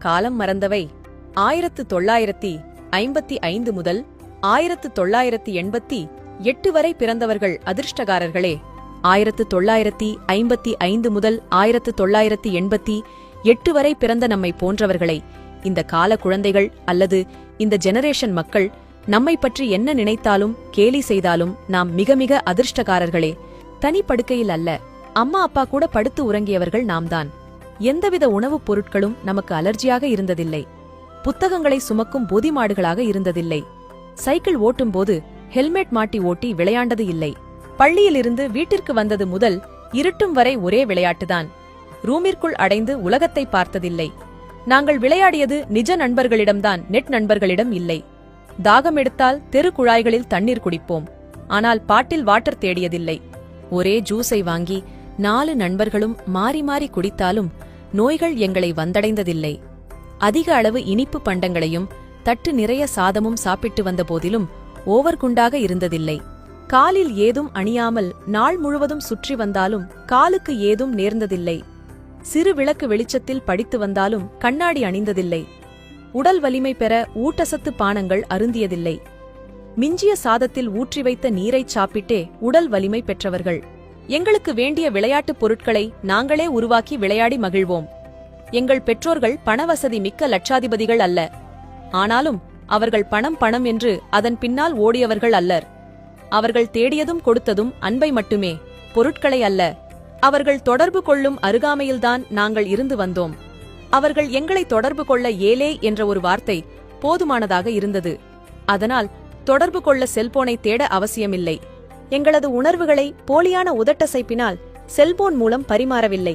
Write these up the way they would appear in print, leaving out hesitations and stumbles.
காலம் மறந்தவை. 1955 முதல் 1988 வரை பிறந்தவர்கள் அதிர்ஷ்டகாரர்களே. 1955 முதல் 1988 வரை பிறந்த நம்மை போன்றவர்களை இந்த கால குழந்தைகள் அல்லது இந்த ஜெனரேஷன் மக்கள் நம்மை பற்றி என்ன நினைத்தாலும் கேலி செய்தாலும் நாம் மிக மிக அதிர்ஷ்டகாரர்களே. தனி படுக்கையில் அல்ல, அம்மா அப்பா கூட படுத்து உறங்கியவர்கள் நாம்தான். எந்தவித உணவுப் பொருட்களும் நமக்கு அலர்ஜியாக இருந்ததில்லை. புத்தகங்களை சுமக்கும் போதிமாடுகளாக இருந்ததில்லை. சைக்கிள் ஓட்டும்போது ஹெல்மெட் மாட்டி ஓட்டி விளையாண்டது இல்லை. பள்ளியிலிருந்து வீட்டிற்கு வந்தது முதல் இருட்டும் வரை ஒரே விளையாட்டுதான். ரூமிற்குள் அடைந்து உலகத்தை பார்த்ததில்லை. நாங்கள் விளையாடியது நிஜ நண்பர்களிடம்தான், நெட் நண்பர்களிடம் இல்லை. தாகம் எடுத்தால் தெரு குழாய்களில் தண்ணீர் குடிப்போம். ஆனால் பாட்டில் வாட்டர் தேடியதில்லை. ஒரே ஜூஸை வாங்கி 4 நண்பர்களும் மாறி மாறி குடித்தாலும் நோய்கள் எங்களை வந்தடைந்ததில்லை. அதிக அளவு இனிப்பு பண்டங்களையும் தட்டு நிறைய சாதமும் சாப்பிட்டு வந்த போதிலும் ஓவர் குண்டாக இருந்ததில்லை. காலில் ஏதும் அணியாமல் நாள் முழுவதும் சுற்றி வந்தாலும் காலுக்கு ஏதும் நேர்ந்ததில்லை. சிறு விளக்கு வெளிச்சத்தில் படித்து வந்தாலும் கண்ணாடி அணிந்ததில்லை. உடல் வலிமை பெற ஊட்டசத்து பானங்கள் அருந்தியதில்லை. மிஞ்சிய சாதத்தில் ஊற்றி வைத்த நீரைச் சாப்பிட்டே உடல் வலிமை பெற்றவர்கள். எங்களுக்கு வேண்டிய விளையாட்டுப் பொருட்களை நாங்களே உருவாக்கி விளையாடி மகிழ்வோம். எங்கள் பெற்றோர்கள் பணவசதி மிக்க லட்சாதிபதிகள் அல்ல. ஆனாலும் அவர்கள் பணம் பணம் என்று அதன் பின்னால் ஓடியவர்கள் அல்லர். அவர்கள் தேடியதும் கொடுத்ததும் அன்பை மட்டுமே, பொருட்களை அல்ல. அவர்கள் தொடர்பு கொள்ளும் அருகாமையில்தான் நாங்கள் இருந்து வந்தோம். அவர்கள் எங்களை தொடர்பு கொள்ள ஏலே என்ற ஒரு வார்த்தை போதுமானதாக இருந்தது. அதனால் தொடர்பு கொள்ள செல்போனை தேட அவசியமில்லை. எங்களது உணர்வுகளை போலியான உதட்டசைப்பினால் செல்போன் மூலம் பரிமாறவில்லை.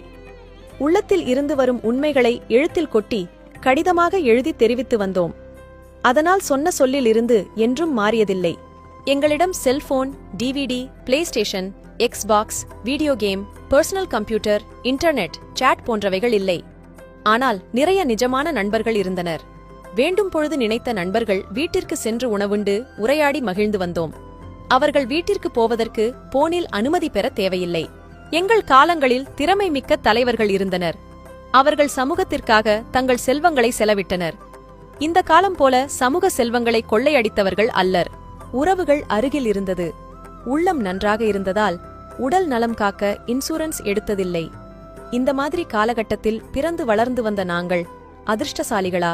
உள்ளத்தில் இருந்து வரும் உண்மைகளை எழுத்தில் கொட்டி கடிதமாக எழுதி தெரிவித்து வந்தோம். அதனால் சொன்ன சொல்லில் இருந்து என்றும் மாறியதில்லை. எங்களிடம் cellphone, DVD, PlayStation, Xbox, video game, personal computer, internet, chat போன்றவைகள் இல்லை. ஆனால் நிறைய நிஜமான நண்பர்கள் இருந்தனர். வேண்டும் பொழுது நினைத்த நண்பர்கள் வீட்டிற்கு சென்று உணவுண்டு உரையாடி மகிழ்ந்து வந்தோம். அவர்கள் வீட்டிற்கு போவதற்கு போனில் அனுமதி பெற தேவையில்லை. எங்கள் காலங்களில் திறமை மிக்க தலைவர்கள் இருந்தனர். அவர்கள் சமூகத்திற்காக தங்கள் செல்வங்களை செலவிட்டனர். இந்த காலம் போல சமூக செல்வங்களை கொள்ளையடித்தவர்கள் அல்லர். உறவுகள் அருகில் இருந்தது. உள்ளம் நன்றாக இருந்ததால் உடல் நலம் காக்க இன்சூரன்ஸ் எடுத்ததில்லை. இந்த மாதிரி காலகட்டத்தில் பிறந்து வளர்ந்து வந்த நாங்கள் அதிர்ஷ்டசாலிகளா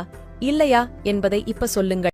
இல்லையா என்பதை இப்ப சொல்லுங்கள்.